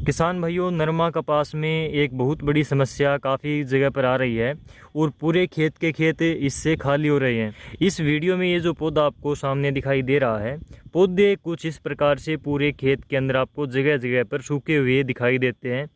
किसान भाइयों, नरमा कपास में एक बहुत बड़ी समस्या काफ़ी जगह पर आ रही है और पूरे खेत के खेत इससे खाली हो रहे हैं। इस वीडियो में ये जो पौधा आपको सामने दिखाई दे रहा है, पौधे कुछ इस प्रकार से पूरे खेत के अंदर आपको जगह जगह पर सूखे हुए दिखाई देते हैं।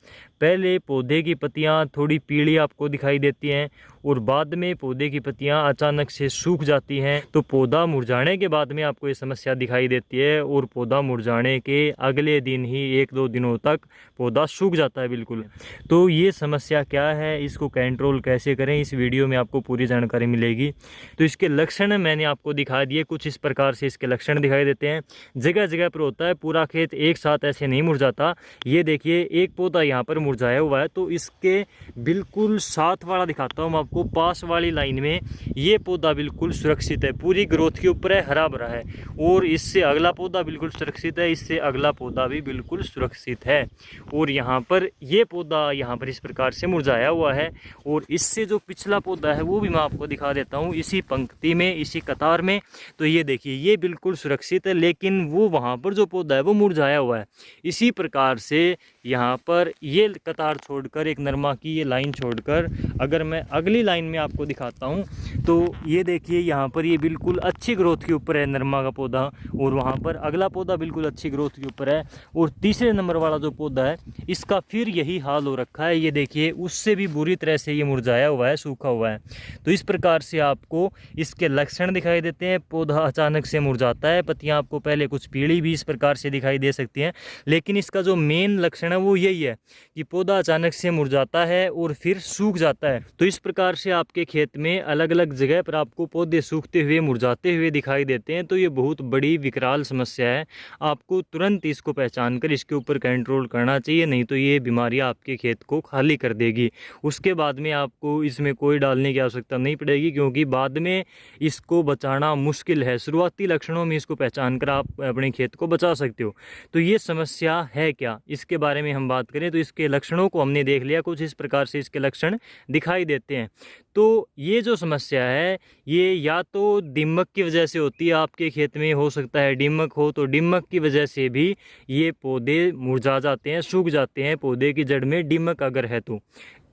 पहले पौधे की पत्तियां थोड़ी पीली आपको दिखाई देती हैं और बाद में पौधे की पत्तियां अचानक से सूख जाती हैं। तो पौधा मुरझाने के बाद में आपको ये समस्या दिखाई देती है और पौधा मुरझाने के अगले दिन ही 1-2 दिनों तक पौधा सूख जाता है बिल्कुल। तो ये समस्या क्या है, इसको कंट्रोल कैसे करें, इस वीडियो में आपको पूरी जानकारी मिलेगी। तो इसके लक्षण मैंने आपको दिखा दिए, कुछ इस प्रकार से इसके लक्षण दिखाई देते हैं। जगह जगह पर होता है, पूरा खेत एक साथ ऐसे नहीं मुरझाता। ये देखिए, एक पौधा यहाँ पर मुरझाया हुआ है, तो इसके बिल्कुल साथ वाला दिखाता हूँ मैं आपको। पास वाली लाइन में ये पौधा बिल्कुल सुरक्षित है, पूरी ग्रोथ के ऊपर है, हरा भरा है। और इससे अगला पौधा बिल्कुल सुरक्षित है, इससे अगला पौधा भी बिल्कुल सुरक्षित है। और यहाँ पर ये पौधा यहाँ पर इस प्रकार से मुरझाया हुआ है। और इससे जो पिछला पौधा है वो भी मैं आपको दिखा देता हूँ, इसी पंक्ति में, इसी कतार में। तो ये देखिए, ये बिल्कुल सुरक्षित है, लेकिन वो वहाँ पर जो पौधा है वो मुरझाया हुआ है। इसी प्रकार से यहाँ पर ये कतार छोड़कर, एक नरमा की ये लाइन छोड़कर, अगर मैं अगली लाइन में आपको दिखाता हूँ तो ये देखिए, यहाँ पर ये बिल्कुल अच्छी ग्रोथ के ऊपर है नरमा का पौधा, और वहाँ पर अगला पौधा बिल्कुल अच्छी ग्रोथ के ऊपर है। और तीसरे नंबर वाला जो पौधा है, इसका फिर यही हाल हो रखा है। ये देखिए, उससे भी बुरी तरह से ये मुरझाया हुआ है, सूखा हुआ है। तो इस प्रकार से आपको इसके लक्षण दिखाई देते हैं। पौधा अचानक से मुरझाता है, पत्तियाँ आपको पहले कुछ पीली भी इस प्रकार से दिखाई दे सकती हैं, लेकिन इसका जो मेन लक्षण है वो यही है कि पौधा अचानक से मुरझाता है और फिर सूख जाता है। तो इस प्रकार से आपके खेत में अलग अलग जगह पर आपको पौधे सूखते हुए, मुरझाते हुए दिखाई देते हैं। तो ये बहुत बड़ी विकराल समस्या है। आपको तुरंत इसको पहचान कर इसके ऊपर कंट्रोल करना चाहिए, नहीं तो ये बीमारियां आपके खेत को खाली कर देगी। उसके बाद में आपको इसमें कोई डालने की आवश्यकता नहीं पड़ेगी, क्योंकि बाद में इसको बचाना मुश्किल है। शुरुआती लक्षणों में इसको पहचान कर आप अपने खेत को बचा सकते हो। तो ये समस्या है क्या, इसके बारे में हम बात करें तो इसके लक्षणों को हमने देख लिया। कुछ इस प्रकार से इसके लक्षण दिखाई देते हैं। तो ये जो समस्या है, ये या तो दीमक की वजह से होती है, आपके खेत में हो सकता है दीमक हो, तो दीमक की वजह से भी ये पौधे मुरझा जाते हैं, सूख जाते हैं, पौधे की जड़ में दीमक अगर है तो।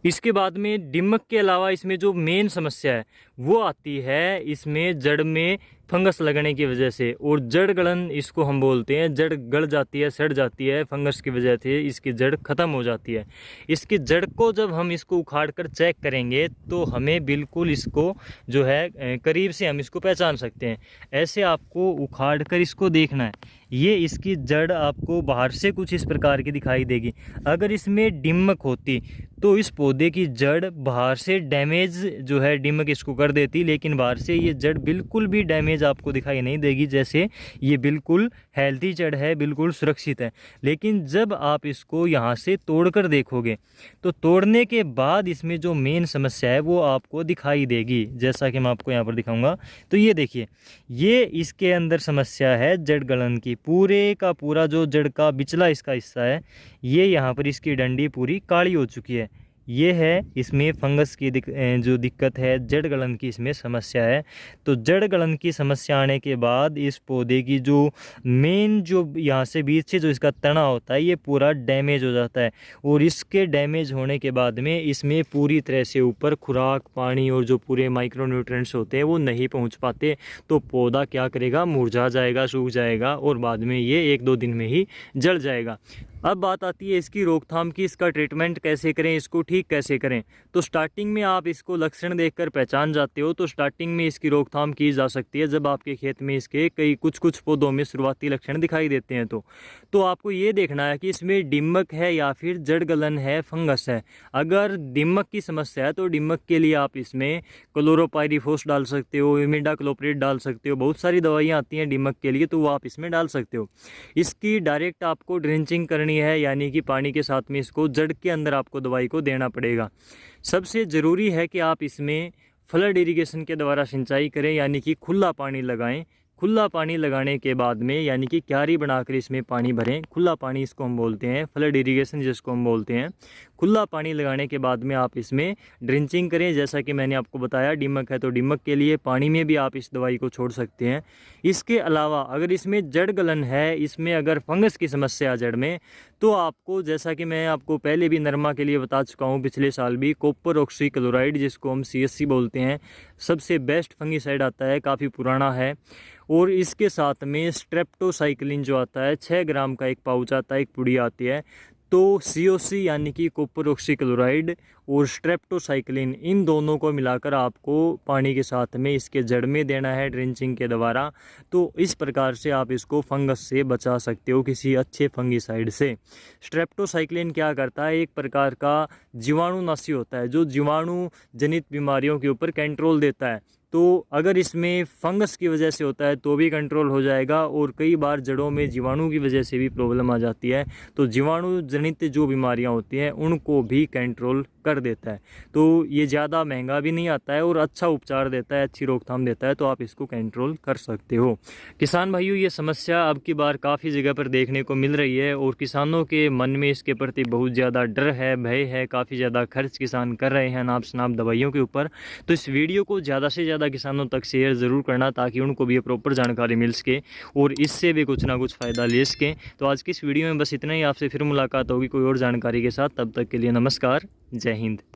इसके बाद में दीमक के अलावा इसमें जो मेन समस्या है वो आती है इसमें जड़ में फंगस लगने की वजह से, और जड़ गलन इसको हम बोलते हैं। जड़ गल जाती है, सड़ जाती है, फंगस की वजह से इसकी जड़ ख़त्म हो जाती है। इसकी जड़ को जब हम इसको उखाड़ कर चेक करेंगे तो हमें बिल्कुल इसको जो है करीब से हम इसको पहचान सकते हैं। ऐसे आपको उखाड़ कर इसको देखना है। ये इसकी जड़ आपको बाहर से कुछ इस प्रकार की दिखाई देगी। अगर इसमें दीमक होती तो इस पौधे की जड़ बाहर से डैमेज जो है, दीमक इसको कर देती, लेकिन बाहर से ये जड़ बिल्कुल भी डैमेज आपको दिखाई नहीं देगी। जैसे ये बिल्कुल हेल्दी जड़ है, बिल्कुल सुरक्षित है। लेकिन जब आप इसको यहाँ से तोड़कर देखोगे तो तोड़ने के बाद इसमें जो मेन समस्या है वो आपको दिखाई देगी, जैसा कि मैं आपको यहाँ पर दिखाऊंगा। तो ये देखिए, ये इसके अंदर समस्या है जड़ गलन की। पूरे का पूरा जो जड़ का बिचला इसका हिस्सा है, ये यहाँ पर इसकी डंडी पूरी काली हो चुकी है। ये है इसमें फंगस की जो दिक्कत है, जड़ गलन की इसमें समस्या है। तो जड़ गलन की समस्या आने के बाद इस पौधे की जो मेन जो यहाँ से बीच से जो इसका तना होता है, ये पूरा डैमेज हो जाता है। और इसके डैमेज होने के बाद में इसमें पूरी तरह से ऊपर खुराक, पानी और जो पूरे माइक्रो न्यूट्रिएंट्स होते हैं वो नहीं पहुँच पाते। तो पौधा क्या करेगा, मुरझा जाएगा, सूख जाएगा और बाद में ये 1-2 दिन में ही जल जाएगा। अब बात आती है इसकी रोकथाम की, इसका ट्रीटमेंट कैसे करें, इसको ठीक कैसे करें। तो स्टार्टिंग में आप इसको लक्षण देखकर पहचान जाते हो, तो स्टार्टिंग में इसकी रोकथाम की जा सकती है। जब आपके खेत में इसके कुछ पौधों में शुरुआती लक्षण दिखाई देते हैं तो आपको ये देखना है कि इसमें दीमक है या फिर जड़ गलन है, फंगस है। अगर दीमक की समस्या है तो दीमक के लिए आप इसमें क्लोरोपाइरीफॉस डाल सकते हो, इमिडाक्लोप्रिड डाल सकते हो। बहुत सारी दवाइयाँ आती हैं दीमक के लिए, तो वो आप इसमें डाल सकते हो। इसकी डायरेक्ट आपको ड्रेंचिंग करनी है, यानी कि पानी के साथ में इसको जड़ के अंदर आपको दवाई को देना पड़ेगा। सबसे ज़रूरी है कि आप इसमें फ्लड इरिगेशन के द्वारा सिंचाई करें, यानी कि खुला पानी लगाएं। खुला पानी लगाने के बाद में, यानी कि क्यारी बनाकर इसमें पानी भरें। खुला पानी इसको हम बोलते हैं, फ्लड इरिगेशन जिसको हम बोलते हैं। खुला पानी लगाने के बाद में आप इसमें ड्रिंचिंग करें। जैसा कि मैंने आपको बताया, दीमक है तो दीमक के लिए पानी में भी आप इस दवाई को छोड़ सकते हैं। इसके अलावा अगर इसमें जड़ गलन है, इसमें अगर फंगस की समस्या जड़ में, तो आपको, जैसा कि मैं आपको पहले भी नरमा के लिए बता चुका हूँ, पिछले साल भी, कॉपर ऑक्सीक्लोराइड जिसको हम CSC बोलते हैं, सबसे बेस्ट फंगीसाइड आता है, काफ़ी पुराना है। और इसके साथ में स्ट्रेप्टोसाइक्लिन जो आता है, 6 ग्राम का एक पाउच आता है, एक पुड़ी आती है। तो COC यानी कि कॉपर ऑक्सीक्लोराइड और स्ट्रेप्टोसाइक्लिन, इन दोनों को मिलाकर आपको पानी के साथ में इसके जड़ में देना है ड्रिंचिंग के द्वारा। तो इस प्रकार से आप इसको फंगस से बचा सकते हो किसी अच्छे फंगीसाइड से। स्ट्रेप्टोसाइक्लिन क्या करता है, एक प्रकार का जीवाणुनाशी होता है जो जीवाणु जनित बीमारियों के ऊपर कंट्रोल देता है। तो अगर इसमें फंगस की वजह से होता है तो भी कंट्रोल हो जाएगा, और कई बार जड़ों में जीवाणु की वजह से भी प्रॉब्लम आ जाती है, तो जीवाणु जनित जो बीमारियां होती हैं उनको भी कंट्रोल कर देता है। तो ये ज़्यादा महंगा भी नहीं आता है और अच्छा उपचार देता है, अच्छी रोकथाम देता है, तो आप इसको कंट्रोल कर सकते हो। किसान भाइयों, ये समस्या अब की बार काफ़ी जगह पर देखने को मिल रही है और किसानों के मन में इसके प्रति बहुत ज़्यादा डर है, भय है, काफ़ी ज़्यादा खर्च किसान कर रहे हैं नाप शनाप दवाइयों के ऊपर। तो इस वीडियो को ज़्यादा से ज़्यादा किसानों तक शेयर ज़रूर करना, ताकि उनको भी ये प्रॉपर जानकारी मिल सके और इससे भी कुछ ना कुछ फ़ायदा ले सकें। तो आज की इस वीडियो में बस इतना ही। आपसे फिर मुलाकात होगी कोई और जानकारी के साथ। तब तक के लिए नमस्कार, जय हिंद।